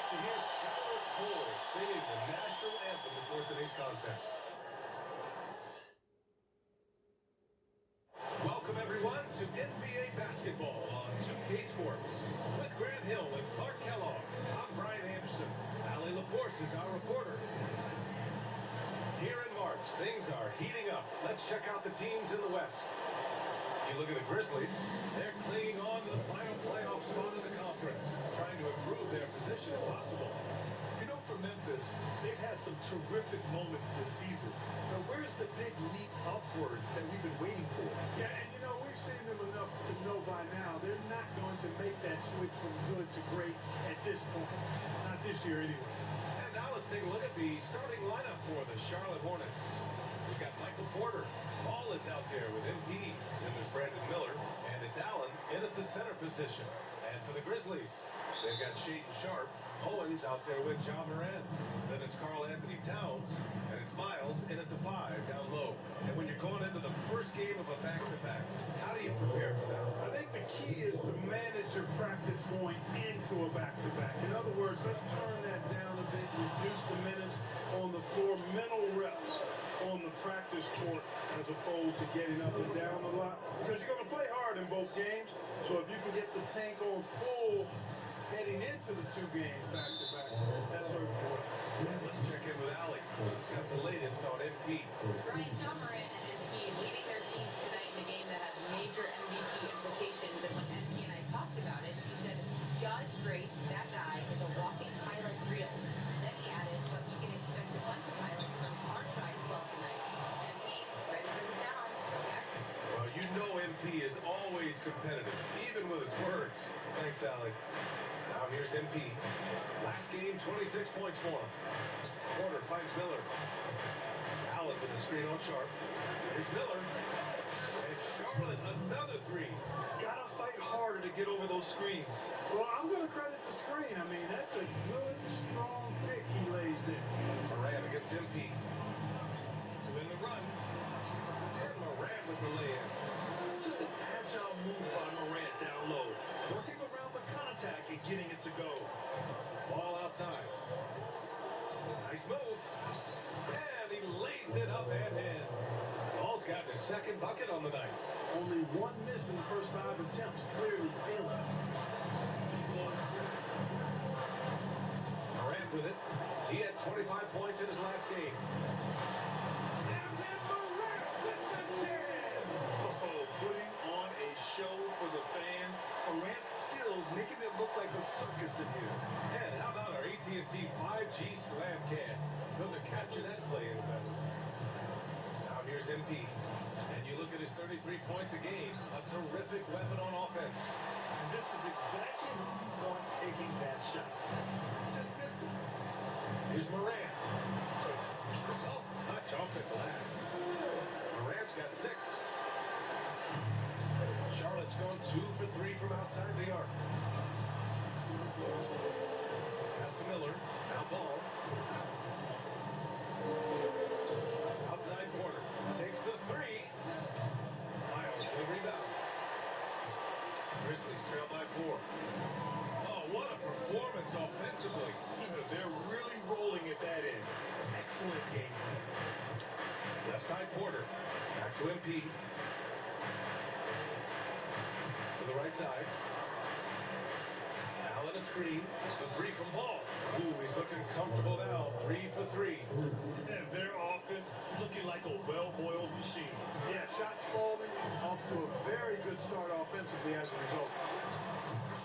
to hear Skylar Cole singing the national anthem before today's contest. Welcome, everyone, to NBA basketball on 2K Sports. With Grant Hill and Clark Kellogg, I'm Brian Anderson. Allie LaForce is our reporter. Here in March, things are heating up. Let's check out the teams in the West. You look at the Grizzlies, they're clinging on to the final playoff spot in the conference, trying to improve their position if possible. You know, for Memphis, they've had some terrific moments this season. But where's the big leap upward that we've been waiting for? Yeah, and you know, we've seen them enough to know by now they're not going to make that switch from good to great at this point. Not this year, anyway. And now let's take a look at the starting lineup for the Charlotte Hornets. We've got Michael Porter. Ball is out there with MP. Then there's Brandon Miller. And it's Allen in at the center position. And for the Grizzlies, they've got Shaedon Sharpe. Owens out there with John Moran. Then it's Karl Anthony Towns. And it's Miles in at the 5 down low. And when you're going into the first game of a back-to-back, how do you prepare for that? I think the key is to manage your practice going into a back-to-back. In other words, let's turn that down a bit, reduce the minutes on the floor, mental reps on the practice court as opposed to getting up and down a lot, because you're going to play hard in both games. So if you can get the tank on full heading into the two games back-to-back, that's certainly worth it. Let's check in with Allie. He's got the latest on MP. Brian, John Moran and MP leading their teams tonight in a game that has major MVP implications. And when MP and I talked about it, he said, just great. That guy is a walking highlight reel. Then he added, but we can expect a bunch of highlights from our side as well tonight. MP, ready for the challenge. Yes. Well, you know MP is always competitive, even with his words. Thanks, Allie. Now here's MP. Last game, 26 points for him. Porter finds Miller. Allen with a screen on Sharpe. Here's Miller. And Charlotte, another 3. Gotta fight harder to get over those screens. Well, I'm going to credit the screen. I mean, that's a good, strong pick he lays there. Moran against MP. To win the run. And Moran with the lay-in. Just an agile move by Morant down low. Working around the contact and getting it to go. Ball outside. Nice move. And he lays it up and in. Ball's got his second bucket on the night. Only one miss in the first 5 attempts. Clearly feeling it. Morant with it. He had 25 points in his last game. And then Morant with the 10. Oh, putting on a show for the fans. Morant's skills making it look like a circus in here. And how about our AT&T 5G slam cam? Couldn't have captured that play any better. Now here's MP. And you look at his 33 points a game, a terrific weapon on offense. And this is exactly who you want taking that shot. Just missed it. Here's Morant. Soft touch off the glass. Morant's got 6. Charlotte's gone 2 for 3 from outside the arc. Pass to Miller. Now ball. Outside Porter. Takes the 3. Miles with the rebound. Grizzlies trail by 4. Oh, what a performance offensively. They're really rolling at that end. Excellent game. Left side Porter. Back to MP. To the right side. Allen a screen. The 3 from Ball. Ooh, he's looking comfortable now. 3 for 3. And their offense looking like a well-oiled machine. Yeah, shots falling off to a very good start offensively as a result.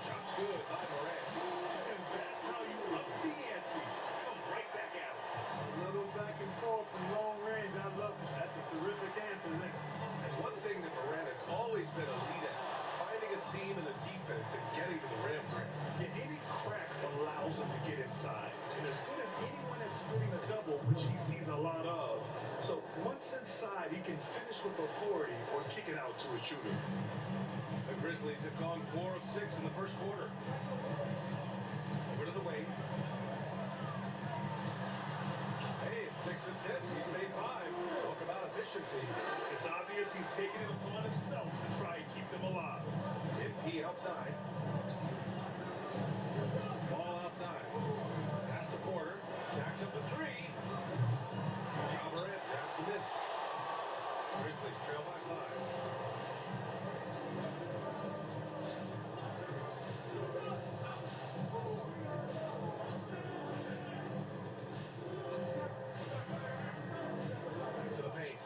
Shots good by Morant. And that's how you up the ante. Come right back at it. A little back and forth from long range. I love it. That's a terrific answer there. And one thing that Morant has always been elite at, finding a seam in the defense and getting to the rim. Yeah, any crack allows him to get inside. And as good as anyone is splitting a double, which he sees a lot of. So once inside, he can finish with authority or kick it out to a shooter. The Grizzlies have gone 4 of 6 in the first quarter. Over to the wing. Hey, it's 6 attempts. He's made 5. Talk about efficiency. It's obvious he's taking it upon himself to try and keep them alive. MP outside. Ball outside. Racks up a three. Morant grabs a miss. Grizzlies trail by 5. To the paint.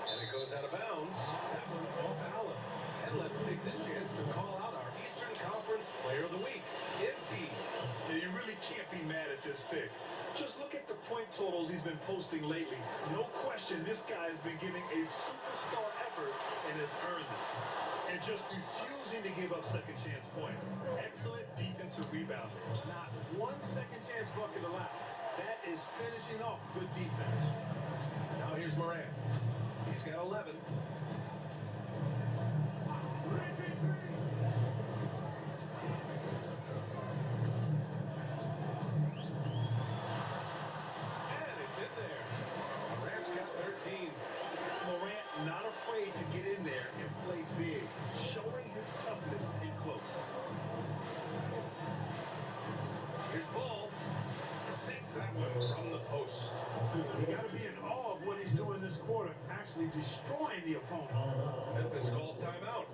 And it goes out of bounds. That one off Allen. And let's take this chance to call out our Eastern Conference Player of the Week, MP. Yeah, you really can't be mad at this pick. Just look at the point totals he's been posting lately. No question, this guy has been giving a superstar effort and has earned this. And just refusing to give up second chance points. Excellent defensive rebounding. Not one second chance bucket allowed. That is finishing off good defense. Now here's Morant. He's got 11. And it's in there. Morant's got 13. Morant not afraid to get in there and play big, showing his toughness in close. Here's Ball. Sinks that one from the post. You got to be in awe of what he's doing this quarter, actually destroying the opponent. Memphis calls timeout.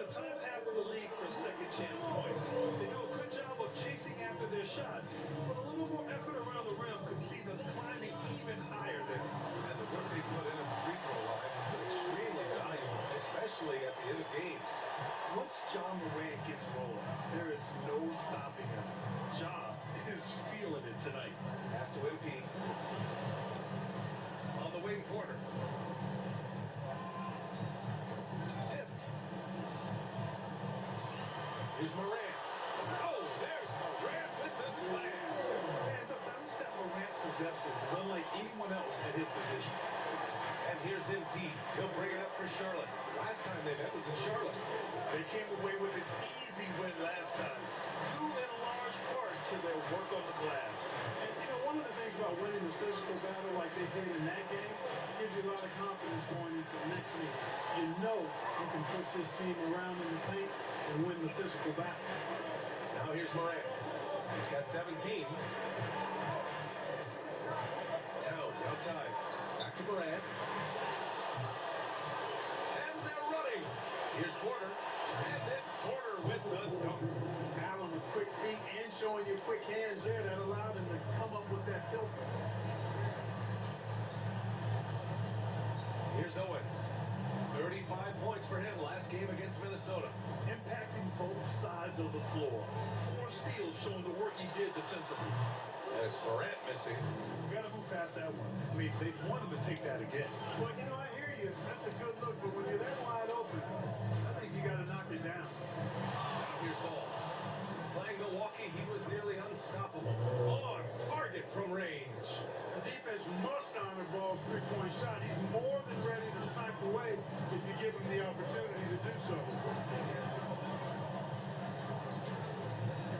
Top half of the league for second chance points. They do a good job of chasing after their shots, but a little more effort around the rim could see them climbing even higher there. And the work they put in at the free throw line has been extremely valuable, especially at the end of games. Once John Morant gets rolling, there is no stopping him. Ja is feeling it tonight. Pass to MP. On the wing, Porter. Tipped. Here's Morant. Oh, there's Morant with the slam. And the bounce that Morant possesses is unlike anyone else at his position. And here's MP. He'll bring it up for Charlotte. Last time they met was in Charlotte. They came away with an easy win last time, due in large part to their work on the glass. And, you know, one of the things about winning the physical battle like they did in that game gives you a lot of confidence going into the next meeting. You know you can push this team around in the paint and win the physical battle. Now here's Morant. He's got 17. Towns outside. Back to Morant. And they're running. Here's Porter. And then Porter with the dunk. Allen with quick feet and showing you quick hands there that allowed him to come up with that pilfer. Here's Owens. 35 points for him last game against Minnesota. Impacting both sides of the floor. 4 steals showing the work he did defensively. And it's Morant missing. You gotta move past that one. I mean, they want him to take that again. Well, you know, I hear you. That's a good look, but when you're that wide open, I think you got to knock it down. Now here's Ball. Playing Milwaukee, he was nearly unstoppable. On target from range. The defense must honor Ball's three-point shot. He's more than ready to snipe away if you give him the opportunity to do so.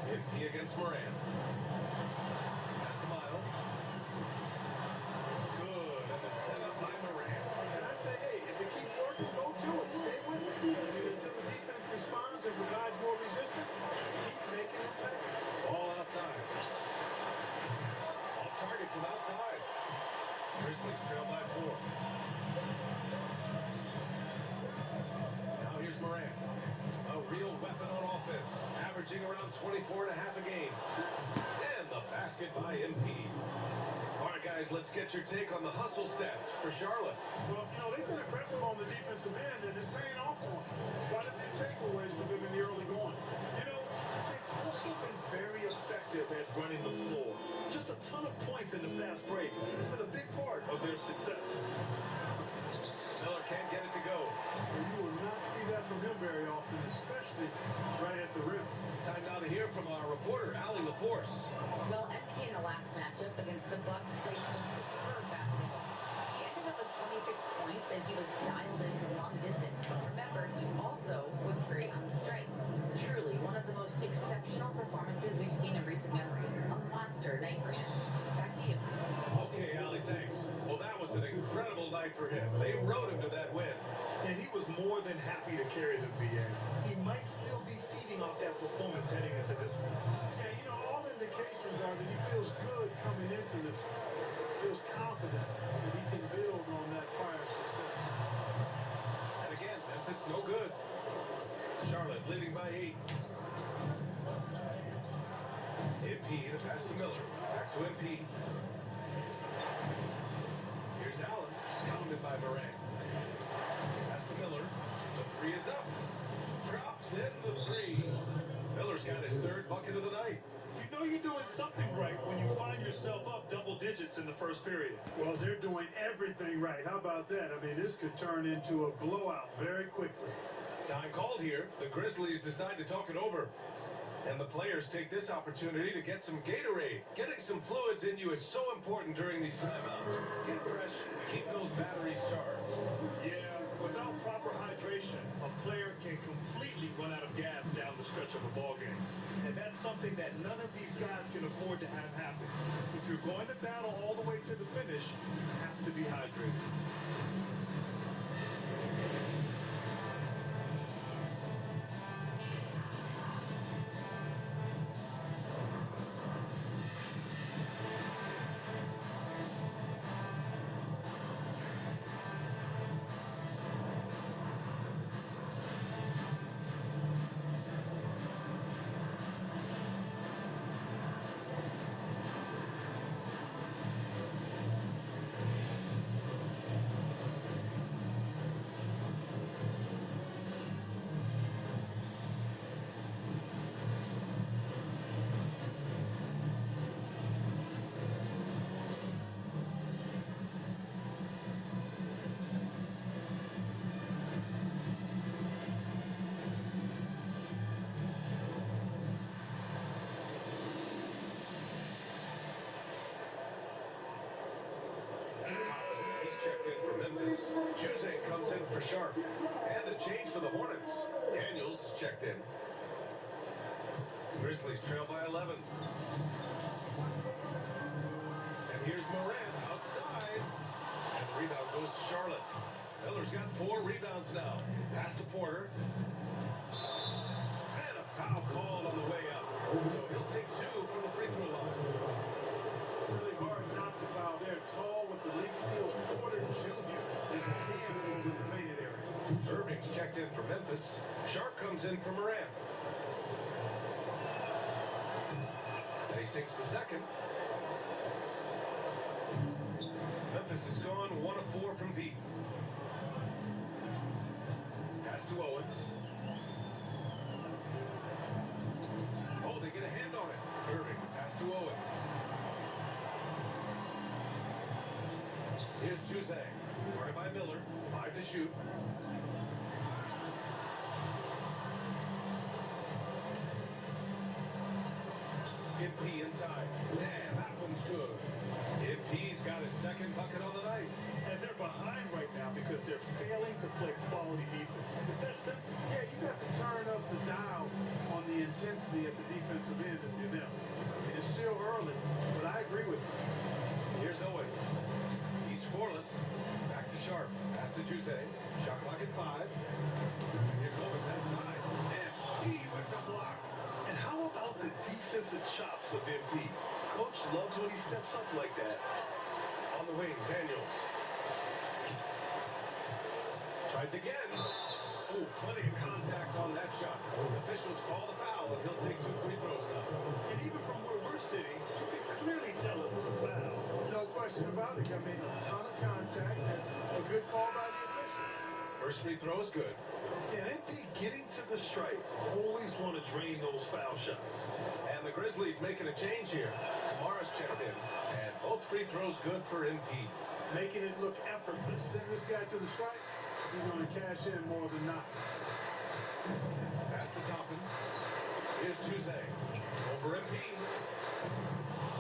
MP against Morant. 24 and a half a game. And the basket by MP. All right, guys, let's get your take on the hustle stats for Charlotte. Well, they've been aggressive on the defensive end, and it's paying off for them. Quite a few takeaways for them in the early going. They've also been very effective at running the floor. Just a ton of points in the fast break has been a big part of their success. Miller can't get it to go. You will not see that from him very often, especially right at the rim. Time now to hear from our reporter, Allie LaForce. Well, MP in the last matchup against the Bucks played some superb basketball. He ended up with 26 points and he was dialed in from long distance. But remember, he also was great on the strike. Truly, one of the most exceptional performances we've seen in recent memory. A monster night for him. Back to you. Okay, Allie, thanks. Well, that was an incredible night for him. They rode him to that win. And he was more than happy to carry them, BA. He might still be feeding off that performance heading into this one. Yeah, all indications are that he feels good coming into this one. Feels confident that he can build on that prior success. And again, Memphis no good. Charlotte leading by 8. MP, the pass to Miller. Back to MP. Here's Allen, pounded by Moran. Pass to Miller. The three is up. Drops in the three. Miller's got his third bucket of the night. You know you're doing something right when you find yourself up double digits in the first period. Well, they're doing everything right. How about that? I mean, this could turn into a blowout very quickly. Time called here. The Grizzlies decide to talk it over. And the players take this opportunity to get some Gatorade. Getting some fluids in you is so important during these timeouts. Get fresh, keep those batteries charged. Yeah, without proper hydration, a player can completely run out of gas down the stretch of a ball game. And that's something that none of these guys can afford to have happen. If you're going to battle all the way to the finish, you have to be hydrated. Checked in for Memphis. Juzang comes in for Sharp. And a change for the Hornets. Daniels is checked in. Grizzlies trail by 11. And here's Moran outside. And the rebound goes to Charlotte. Miller's got 4 rebounds now. Pass to Porter. And a foul called on the way up. So he'll take 2 from the free throw line. Really hard not to foul there. Tall with the league steals. Porter Jr. is a handful in the painted area. Irving's checked in for Memphis. Sharp comes in for Moran. And he sinks the second. Memphis has gone 1 of 4 from deep. Pass to Owens. Oh, they get a hand on it. Irving, pass to Owens. Here's Juzang, guarded by Miller, 5 to shoot. MP inside. Man, that one's good. MP's got his second bucket on the night. And they're behind right now because they're failing to play quality defense. It's that simple. Yeah, you got to turn up the dial on the intensity at the defensive end if you're them. I mean, it's still early, but I agree with you. Here's Owens. He's scoreless. Back to Sharp. Pass to Juzang. Shot clock at 5. Here's Owens outside. MP with the block. And how about the defensive chops of MP? Coach loves when he steps up like that. On the wing, Daniels. Tries again. Oh, plenty of contact on that shot. Officials call the foul. foul, and he'll take 2 free throws now. And even from where we're sitting, you can clearly tell it was a foul. No question about it. I mean, a ton of contact and a good call by the official. First free throw is good. Yeah, MP getting to the stripe. Always want to drain those foul shots. And the Grizzlies making a change here. Kamara's checked in, and both free throws good for MP. Making it look effortless. Send this guy to the stripe, he's going to cash in more than not. Pass to Toppin. Here's Juzang. Over MP.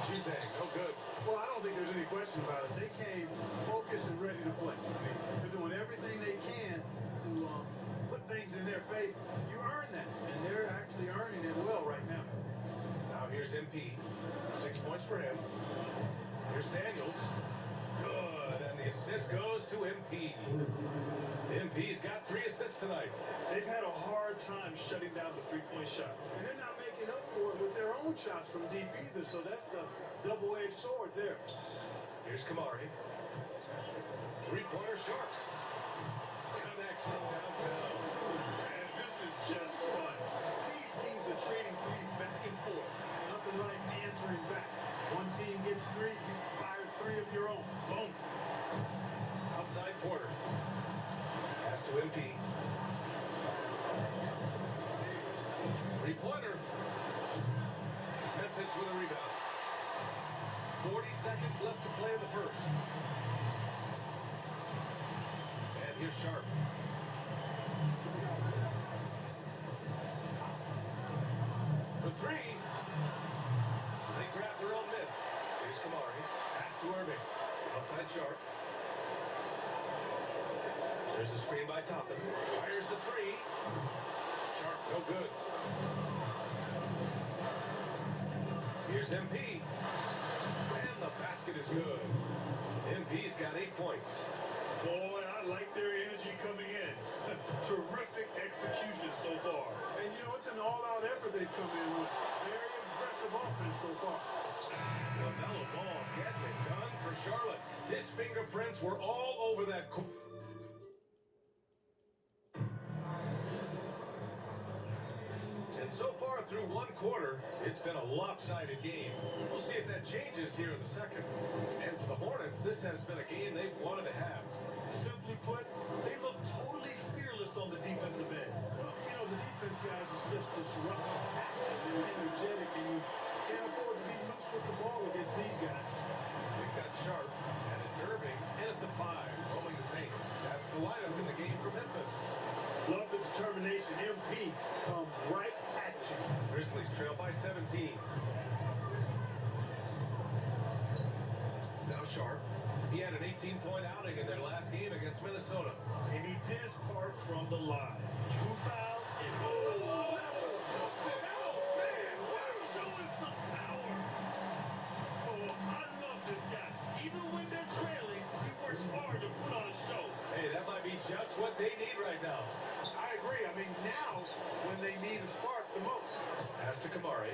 Juzang, no good. Well, I don't think there's any question about it. They came focused and ready to play. I mean, they're doing everything they can to put things in their favor. You earn that, and they're actually earning it well right now. Now here's MP. 6 points for him. Here's Daniels. Good, and the assist goes to MP. MP's got 3 assists tonight. They've had a hard time shutting down the three-point shot. And they're not making up for it with their own shots from deep either, so that's a double-edged sword there. Here's Kamari. Three-pointer sharp. Connects from downtown. And this is just fun. These teams are trading threes back and forth. Nothing like answering back. One team gets 3, you fire 3 of your own. Boom. Outside Porter. Pass to MP. Three-pointer. Memphis with a rebound. 40 seconds left to play in the first. And here's Sharp. For 3. They grab their own miss. Here's Kamari. Pass to Irving. Outside Sharp. There's a screen by Toppin. Fires the 3. Sharp, no good. Here's MP. And the basket is good. MP's got 8 points. Boy, I like their energy coming in. Terrific execution so far. And, you know, it's an all-out effort they've come in with. Very aggressive offense so far. LaMelo Ball getting it done for Charlotte. His fingerprints were all over that court. And so far through 1 quarter, it's been a lopsided game. We'll see if that changes here in the second. And for the Hornets, this has been a game they've wanted to have. Simply put, they look totally fearless on the defensive end. Well, you know, the defense guys is just disruptive, active, and energetic, and you can't afford to be loose with the ball against these guys. They've got Sharp, and it's Irving in at the 5, rolling the paint. That's the lineup in the game for Memphis. Love the determination. MP comes right at you. Grizzlies trail by 17. Now Sharp. He had an 18-point outing in their last game against Minnesota. And he did his part from the line. True fouls and oh, that was something else, man. They're showing some power. Oh, I love this guy. Even when they're trailing, he works hard to put on a show. Hey, that might be just what they need right now. I agree. I mean, now's when they need a spark the most. Pass to Kamari.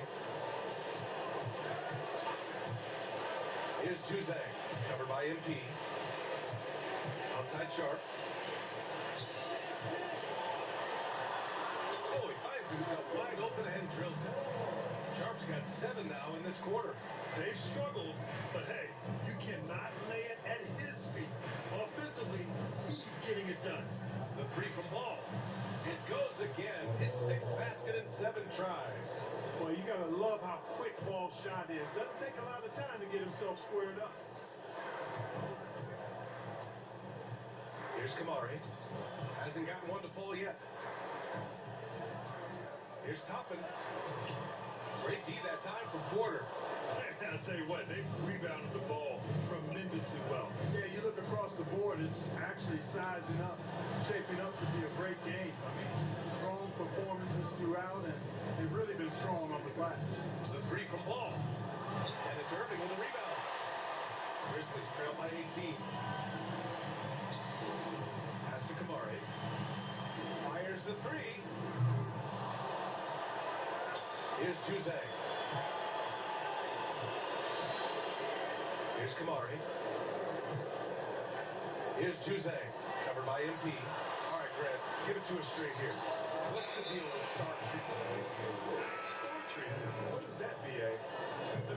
Here's Juzang, covered by MP. Outside Sharp. Oh, he finds himself wide open and drills it. Sharp's got 7 now in this quarter. They've struggled, but hey, you cannot lay it at his feet. Offensively, he's getting it done. The 3 from Ball. It goes again. His 6th basket in 7 tries. Well, you got to love how quick Ball's shot is. Doesn't take a lot of time to get himself squared up. Here's Kamari. Hasn't gotten one to fall yet. Here's Toppin. Great D that time from Porter. I'll tell you what, they rebounded the ball tremendously well. Yeah, you look across the board, it's actually sizing up, shaping up to be a great game. I mean, strong performances throughout, and they've really been strong on the glass. The 3 from Ball. And it's Irving with a rebound. Grizzlies trail by 18. Pass to Kamari. Fires the 3. Here's Juzang. Here's Kamari. Here's Juzang, covered by MP. All right, Grant, give it to us straight here. What's the deal with star treatment? Star treatment? What is that, BA?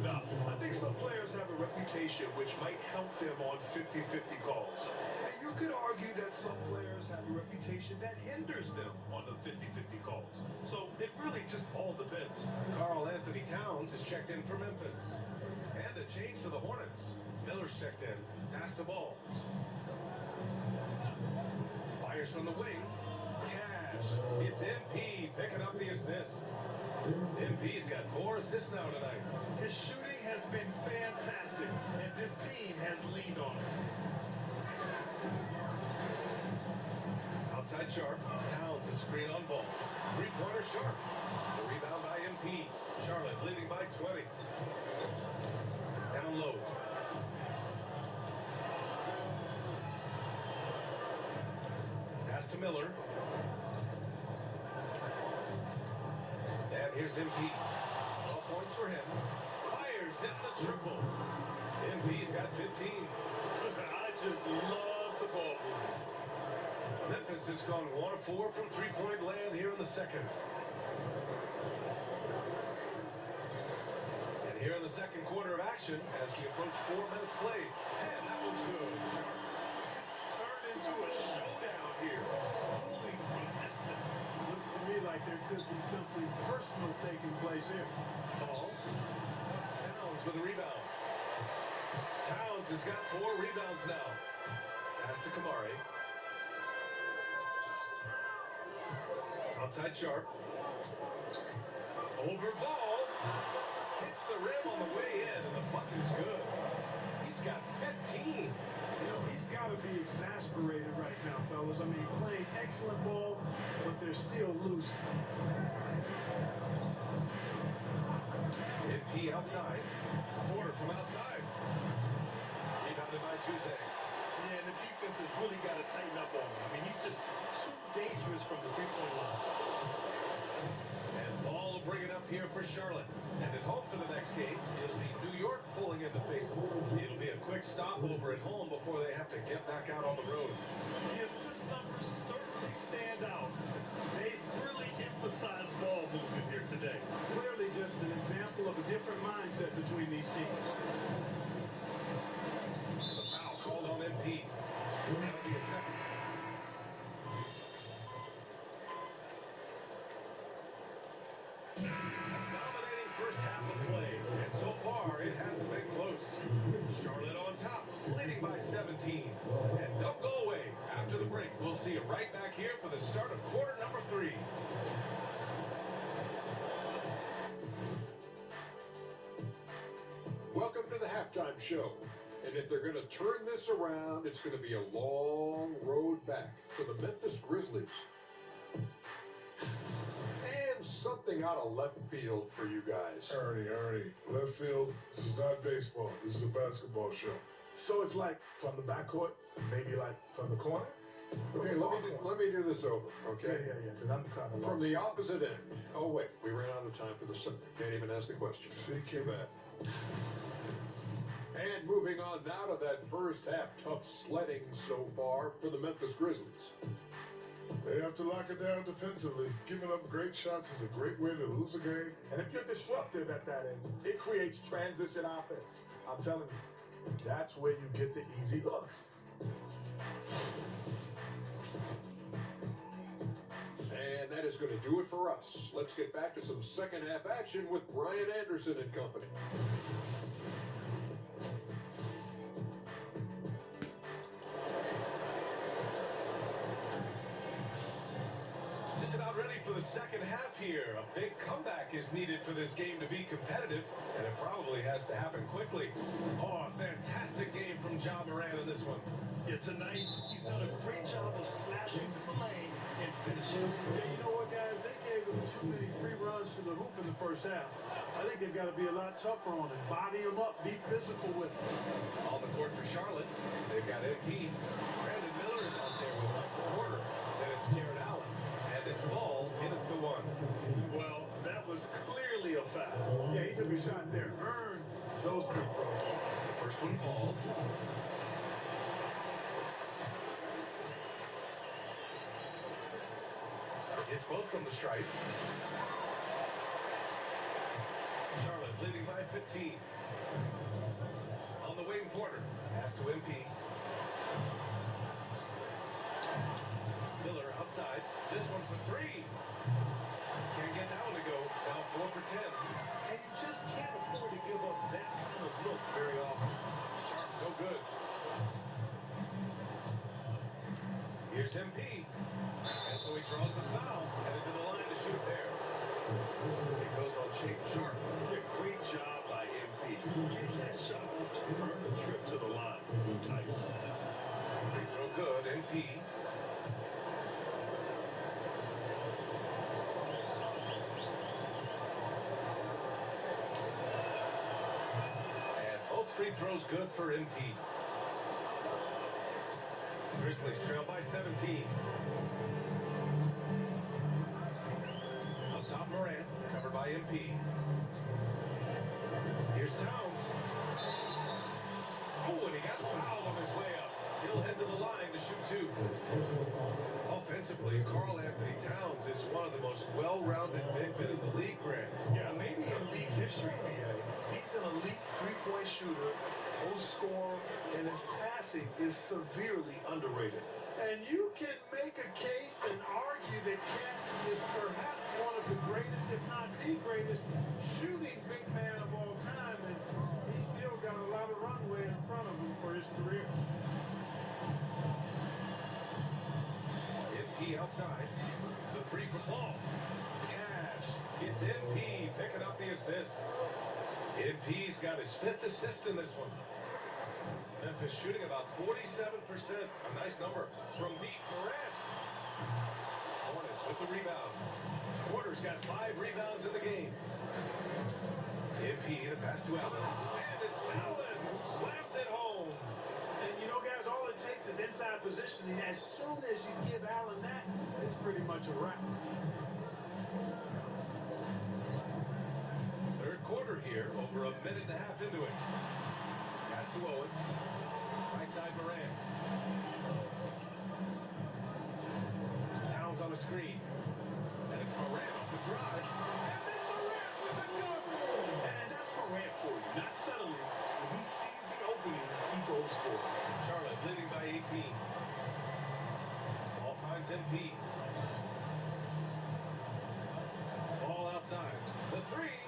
Now, I think some players have a reputation which might help them on 50-50 calls. And you could argue that some players have a reputation that hinders them on the 50-50 calls. So it really just all depends. Karl Anthony Towns has checked in for Memphis. And a change for the Hornets. Miller's checked in. Pass to Balls. Fires from the wing. Cash. It's MP picking up the assist. MP's got 4 assists now tonight. His shooting has been fantastic, and this team has leaned on it. Outside Sharp. Towns a screen on Ball. Three-pointer Sharp. The rebound by MP. Charlotte leading by 20. Down low. Pass to Miller. And here's MP. 12 points for him. Fires in the triple. MP's got 15. I just love the ball movement. Memphis has gone 1 of 4 from three-point land here in the second. And here in the second quarter of action, as we approach 4 minutes played. And that one's good. It's turned into a showdown here. Holding from distance. Looks to me like there could be something personal taking place here. Ball. Towns with a rebound. Towns has got 4 rebounds now. Pass to Kamari. Outside Sharp. Over Ball. Hits the rim on the way in, and the bucket's good. He's got 15. You know, he's got to be exasperated right now, fellas. I mean, playing excellent ball, but they're still losing. MP outside. Porter from outside. Rebounded by Tuesday. Yeah, and the defense has really got to tighten up on him. I mean, he's just too dangerous from the three-point line. And Ball will bring it up here for Charlotte. And at home for the next game, it'll be New York pulling in to face them. It'll be a quick stopover at home before they have to get back out on the road. The assist numbers certainly stand out. They've really emphasized ball movement here today. Clearly just an example of a different mindset between these teams. The foul called on MP. That'll be a second. Dominating first half of play, and so far it hasn't been close. Charlotte on top, leading by 17. And don't go away. After the break, we'll see you right back here for the start of quarter number 3. Welcome to the halftime show. And if they're going to turn this around, it's going to be a long road back to the Memphis Grizzlies. And something out of left field for you guys. Ernie, left field, this is not baseball. This is a basketball show. So it's like from the backcourt, maybe like from the corner? Okay, let me do this over, okay? Yeah, because I'm kind of From the opposite end. Oh, wait, we ran out of time for the Sunday. Can't even ask the question. See, came back. And moving on now to that first half, tough sledding so far for the Memphis Grizzlies. They have to lock it down defensively. Giving up great shots is a great way to lose a game. And if you're disruptive at that end, it creates transition offense. I'm telling you, that's where you get the easy looks. And that is going to do it for us. Let's get back to some second half action with Brian Anderson and company. Just about ready for the second half here. A big comeback is needed for this game to be competitive, and it probably has to happen quickly. Oh, a fantastic game from Ja Morant in this one. Yeah, tonight he's done a great job of slashing through the lane and finishing. Yeah, you know what, guys? They gave him too many free runs to the hoop in the first half. I think they've got to be a lot tougher on him. Body him up. Be physical with him. On the court for Charlotte, they've got MP. Brandon Miller is out there with Michael Porter. Then it's Jared Allen. And it's Ball in at the 1. Well, that was clearly a foul. Yeah, he took a shot there. Earned those free throws. The first one falls. Hits both from the stripe. Charlotte leading by 15. On the wing, Porter. Pass to MP. Miller outside. This one for three. Can't get that one to go. Now 4 for 10. And you just can't afford to give up that kind of look very often. Sharp, no good. Here's MP. And so he draws the foul. Headed to the line to shoot a pair. It goes on Shake Sharp. Yeah, great job by MP. Getting that shot off to earn the trip to the line. Nice. Free throw good. MP. And both free throws good for MP. Grizzlies trail by 17. Up top, Morant, covered by MP. Here's Towns. Oh, and he got fouled on his way up. He'll head to the line to shoot two. Offensively, Karl Anthony Towns is one of the most well-rounded big men in the league, Grant. Yeah, maybe in league history, BA. He's an elite three-point shooter, post scorer, and his passing is severely underrated. And you can make a case and argue that Cat is perhaps one of the greatest, if not the greatest, shooting big man of all time, and he's still got a lot of runway in front of him for his career. MP outside. The three from Ball. Cash. It's MP picking up the assist. MP's got his 5th assist in this one. Memphis shooting about 47%. A nice number from deep. Morant. Hornets with the rebound. Porter's got 5 rebounds in the game. MP, the pass to Allen. And it's Allen who slams it home. And you know, guys, all it takes is inside positioning. As soon as you give Allen that, it's pretty much a wrap. Third quarter here, over a minute and a half into it. Pass to Owens. Right side Morant. Towns on a screen. And it's Morant off the drive. And then Morant with the dunk. And that's Morant for you. Not settling. When he sees the opening, he goes for it. Charlotte leading by 18. Ball finds MP. Ball outside. The three.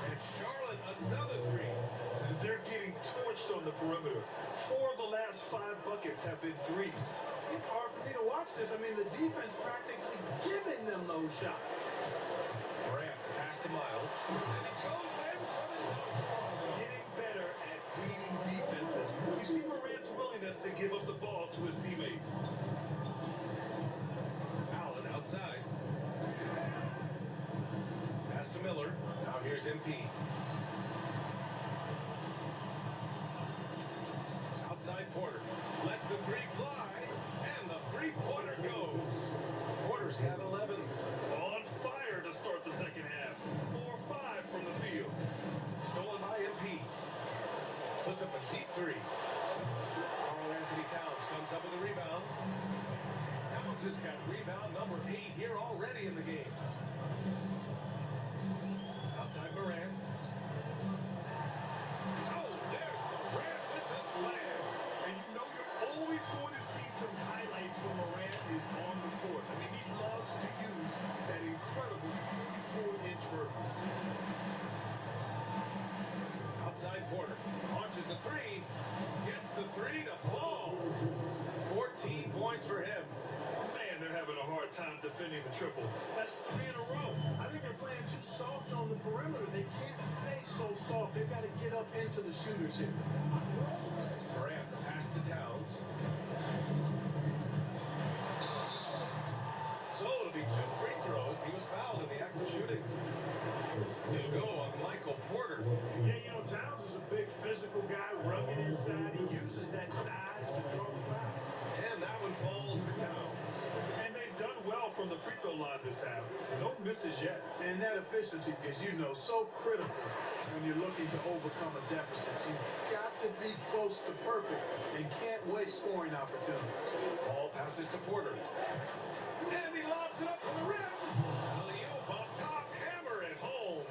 And Charlotte another three. They're getting torched on the perimeter. 4 of the last 5 buckets have been threes. It's hard for me to watch this. I mean, the defense practically giving them those shots. Morant pass to Miles. And he goes in for the dunk. Getting better at beating defenses. You see Morant's willingness to give up the ball to his teammates. Allen outside. Pass to Miller. Now here's MP. Outside Porter. Lets the three fly. And the three-pointer goes. Porter's got 11. On fire to start the second half. 4-5 from the field. Stolen by MP. Puts up a deep three. Karl Anthony Towns comes up with a rebound. Towns has got rebound number 8 here already in the game. Outside Morant. Oh, there's Morant with the slam. And you know you're always going to see some highlights when Morant is on the court. I mean, he loves to use that incredible 44-inch vertical. Outside Porter. Launches a three. Gets the three to fall. 14 points for him. Man, they're having a hard time defending the triple. That's 3 in a row. I think they're playing too soft on the perimeter. They can't stay so soft. They've got to get up into the shooters here. Morant, the pass to Towns. So it'll be 2 free throws. He was fouled in the act of shooting. He'll go on Michael Porter. Yeah, you know, Towns is a big physical guy, rugged inside. He uses that size to draw the foul. And that one falls for Towns. And they've done well from the free throw line this half. No misses yet. And that efficiency is, you know, so critical when you're looking to overcome a deficit. You've got to be close to perfect and can't waste scoring opportunities. Ball passes to Porter. And he lobs it up. on the rim. Alley-oop up top, hammer it home.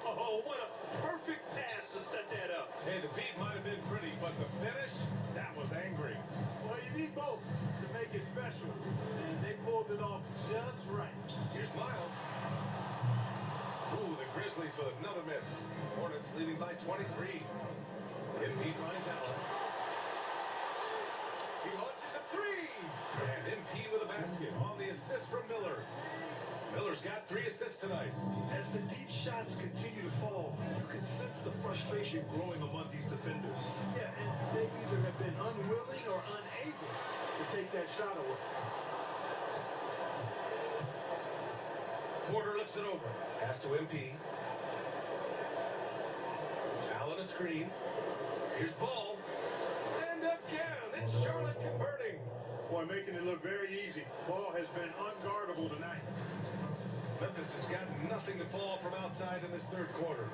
Oh, what a perfect pass to set that up. Hey, the feed might have been pretty, but the finish, that was angry. Well, you need both to make it special. And they pulled it off just right. Here's Miles. Ooh, the Grizzlies with another miss. Hornets leading by 23. MP finds Allen. He launches a three. And MP with a basket on the assist from Miller. Miller's got 3 assists tonight. As the deep shots continue to fall, you can sense the frustration growing among these defenders. Yeah, and they either have been unwilling or unable to take that shot away. Porter lifts it over. Pass to MP. Allen a screen. Here's Ball. And again, it's Charlotte converting. Boy, making it look very easy. Ball has been unguardable tonight. Memphis has got nothing to fall from outside in this third quarter.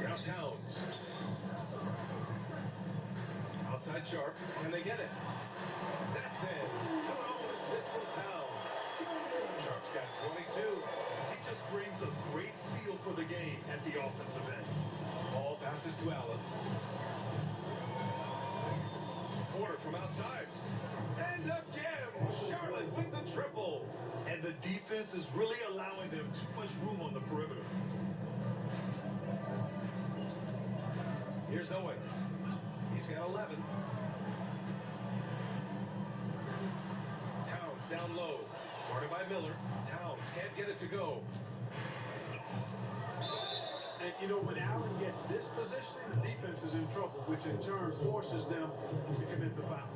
Now Towns. Outside Sharp. Can they get it? That's it. Assist from Towns. Sharp's got 22. He just brings a great feel for the game at the offensive end. Ball passes to Allen. Porter from outside. And again, Charlotte with the triple. And the defense is really allowing them too much room on the perimeter. Here's Owens. He's got 11. Towns down low. Guarded by Miller. Towns can't get it to go. And you know, when Allen gets this position, the defense is in trouble, which in turn forces them to commit the foul.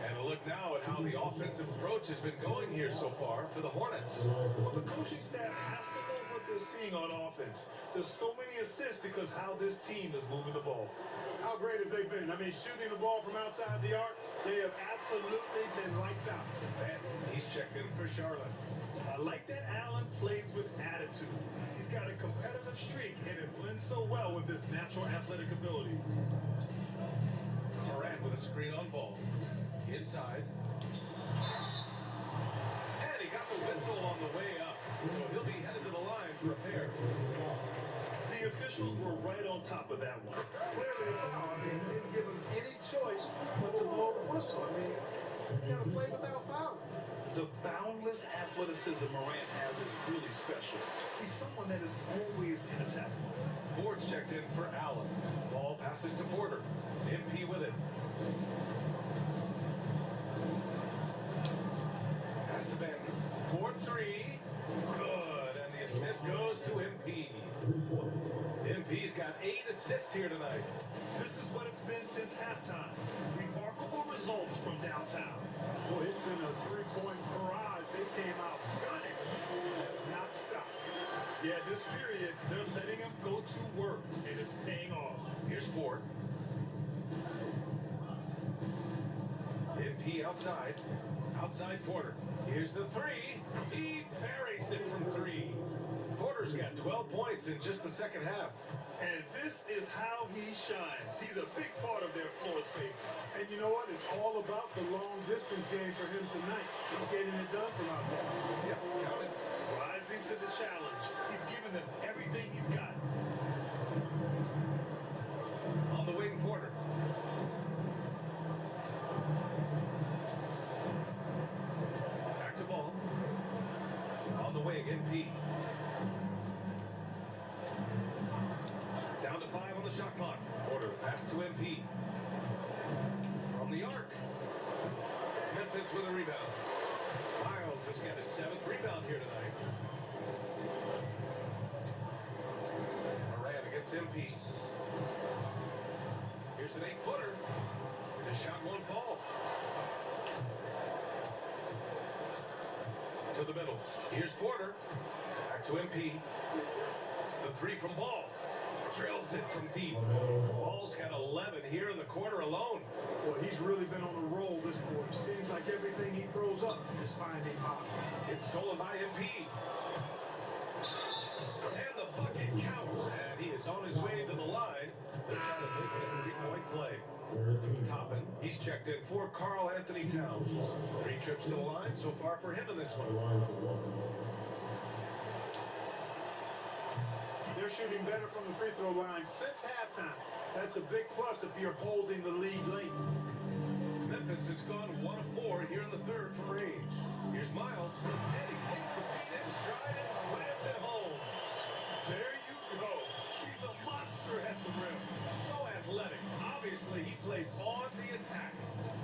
And a look now at how the offensive approach has been going here so far for the Hornets. Well, the coaching staff has to know what they're seeing on offense. There's so many assists because how this team is moving the ball. How great have they been? I mean, shooting the ball from outside the arc, they have absolutely been lights out. And he's checked in for Charlotte. I like that Allen plays with attitude. He's got a competitive streak and it blends so well with his natural athletic ability. Morant with a screen on Ball. Inside. And he got the whistle on the way up. So he'll be headed to the line for a pair. The officials were right on top of that one. Clearly a foul. I mean, didn't give them any choice but to blow the whistle. I mean, you gotta play without fouling. The boundless athleticism Morant has is really special. He's someone that is always in attack mode. Ford's checked in for Allen. Ball passes to Porter. MP with it. Pass to Ben. 4-3. Good. And the assist goes to MP. MP's got 8 assists here tonight. This is what it's been since halftime. Remarkable results from downtown. Boy, it's been a three-point barrage. They came out gunning and not stopped. Yeah, this period, they're letting him go to work, and it's paying off. Here's Ford. MP outside. Outside Porter. Here's the three. He buries it from 3. Porter's got 12 points in just the second half. And this is how he shines. He's a big part of their floor space. And you know what? It's all about the long distance game for him tonight. He's getting it done from out there. Yep, count it. Rising to the challenge. He's giving them everything he's got. On the wing, Porter. Back to Ball. On the wing, MP. Down to 5 on the shot clock. Porter pass to MP. From the arc. Memphis with a rebound. Miles has got his 7th rebound here tonight. Morant against MP. Here's an 8-footer. The shot won't fall. To the middle. Here's Porter. Back to MP. The 3 from Ball. Drills it from deep. Ball's got 11 here in the quarter alone. Boy, he's really been on a roll this quarter. Seems like everything he throws up is finding bottom. It's stolen by MP. And the bucket counts. And he is on his way to the line. They're trying to take it a 3-point play. Toppin, he's checked checked in for Karl Anthony Towns. 3 trips to the line so far for him in this one. They're shooting better from the free throw line since halftime. That's a big plus if you're holding the lead late. Memphis has gone 1 of 4 here in the third from range. Here's Miles, and he takes the feed in stride and slams it home. There you go. He's a monster at the rim. So athletic. Obviously, he plays on the attack.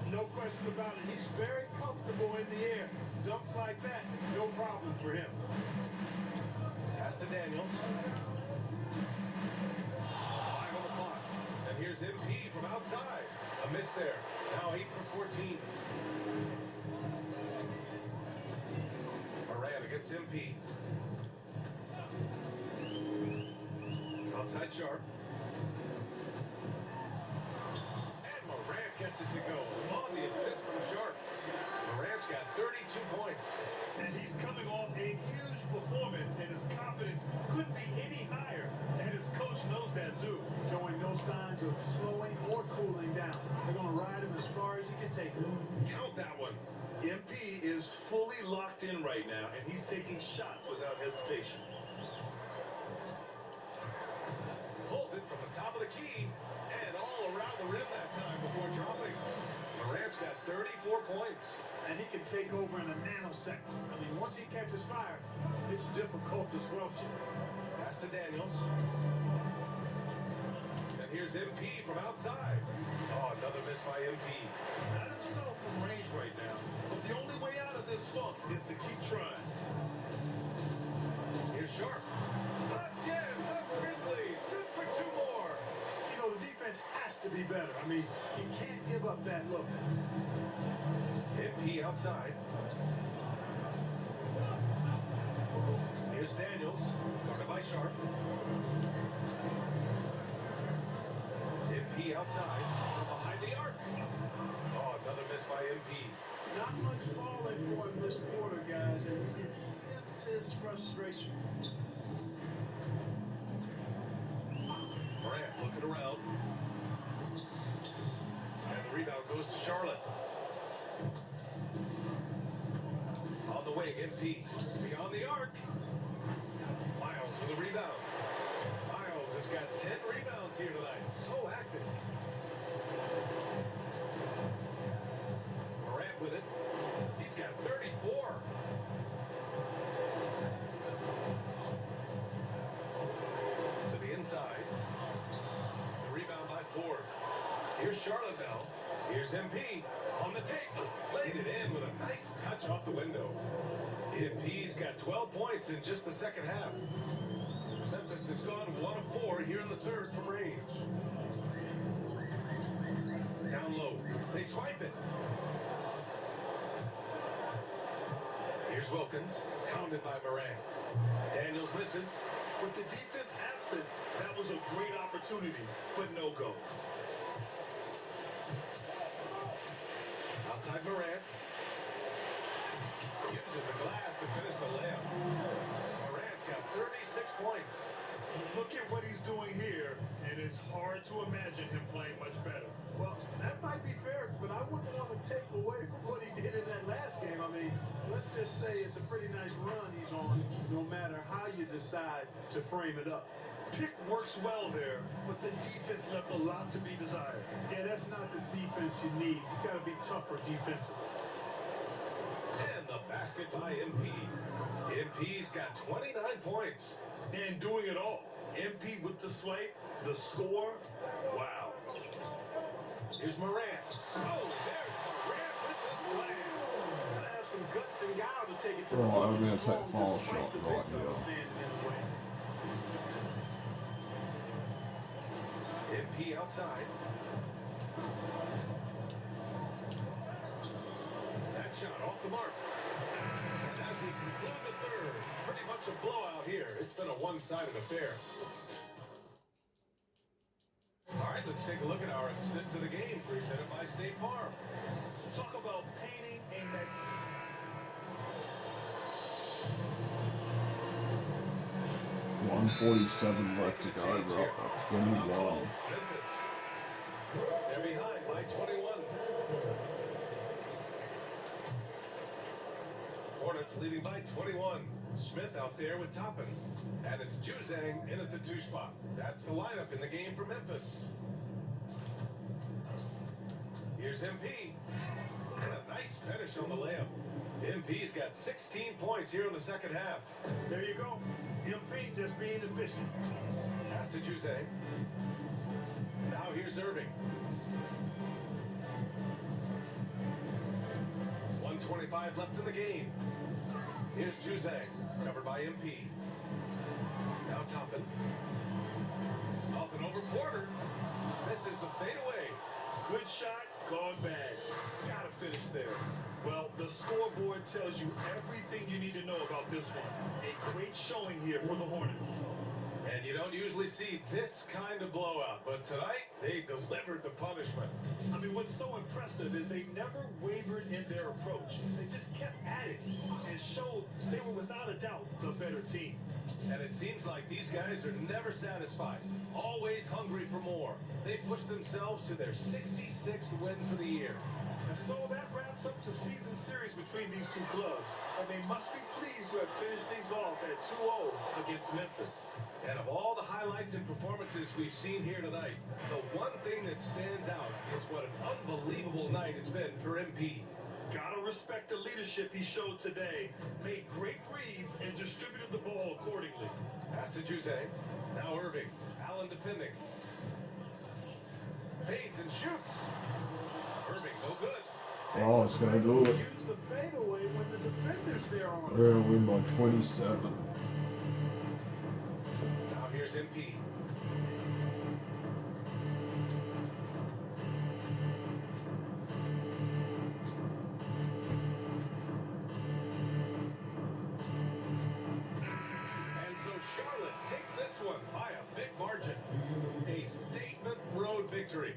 No question about it. He's very comfortable in the air. Dunks like that, no problem for him. Pass to Daniels. 5 on the clock. And here's MP from outside. A miss there. Now 8 for 14. Moran against MP. Outside Sharp. And Moran gets it to go. On the assist from Sharp. Moran's got 32 points. And he's coming off a huge performance, and his confidence couldn't be any higher. And his coach knows that too. Showing no signs of slowing or cooling down. They're going to ride him as far as he can take him. Count that one. MP is fully locked in right now, and he's taking shots without hesitation. Pulls it from the top of the key and all around the rim that time before dropping. Morant's got 34 points. And he can take over in a nanosecond. I mean, once he catches fire, it's difficult to squelch it. Pass to Daniels. And here's MP from outside. Oh, another miss by MP. Not himself from range right now, but the only way out of this funk is to keep trying. Here's Sharp. Again, the Grizzlies. Good for 2 more. You know, the defense has to be better. I mean, you can't give up that look. MP outside. Here's Daniels. Guarded by Sharp. MP outside. From behind the arc. Oh, another miss by MP. Not much falling for him this quarter, guys, and you can sense his frustration. Morant looking around. And the rebound goes to Charlotte. On the wing, MP. Beyond the arc. Miles with the rebound. Miles has got 10 rebounds here tonight. So active. Morant with it. He's got 34. To the inside. The rebound by Ford. Here's Charlotte now. Here's MP on the take. Laid it in with a nice touch off the window. MP's got 12 points in just the second half. Memphis has gone 1 of 4 here in the third from range. Down low. They swipe it. Here's Wilkins. Pounded by Moran. Daniels misses. With the defense absent, that was a great opportunity, but no go. Outside Morant. Uses the glass to finish the layup. Morant's got 36 points. Look at what he's doing here, and it's hard to imagine him playing much better. Well, that might be fair, but I wouldn't want to take away from what he did in that last game. I mean, let's just say it's a pretty nice run he's on, no matter how you decide to frame it up. Pick works well there, but the defense left a lot to be desired. Yeah, that's not the defense you need. You got to be tougher defensively. And the basket by MP. MP's got 29 points. And doing it all. MP with the swipe, the score. Wow. Here's Morant. Oh, there's Morant with the slam. Gotta have some guts and guile to take it to Right, the I'm gonna line take fall despite shot the big right fella here. standing in the way. MP outside. That shot off the mark. And as we conclude the third, pretty much a blowout here. It's been a one-sided affair. All right, let's take a look at our assist of the game presented by State Farm. Talk about painting a mag- 147 left to go. We're up by 21. Memphis. They're behind by 21. Hornets leading by 21. Smith out there with Toppin. And it's Juzang in at the 2 spot. That's the lineup in the game for Memphis. Here's MP. And a nice finish on the layup. MP's got 16 points here in the second half. There you go. MP just being efficient. Pass to Juzang. Now here's Irving. 1:25 left in the game. Here's Juzang, covered by MP. Now Toppin. Up and over Porter. Misses the fadeaway. Good shot, gone bad. Gotta finish there. Well, the scoreboard tells you everything you need to know about this one. A great showing here for the Hornets. And you don't usually see this kind of blowout, but tonight they delivered the punishment. I mean, what's so impressive is they never wavered in their approach. They just kept at it and showed they were without a doubt the better team. And it seems like these guys are never satisfied, always hungry for more. They pushed themselves to their 66th win for the year. And so that wraps up the season series between these two clubs. And they must be pleased to have finished things off at 2-0 against Memphis. And of all the highlights and performances we've seen here tonight, the one thing that stands out is what an unbelievable night it's been for MP. Gotta respect the leadership he showed today. Made great reads and distributed the ball accordingly. Pass to Juzang. Now Irving. Allen defending. Fades and shoots. Irving, no good. Oh, it's gonna do it. Use the fadeaway when the defender's there on it. We're gonna win by 27. Now here's MP. And so Charlotte takes this one by a big margin. A statement road victory.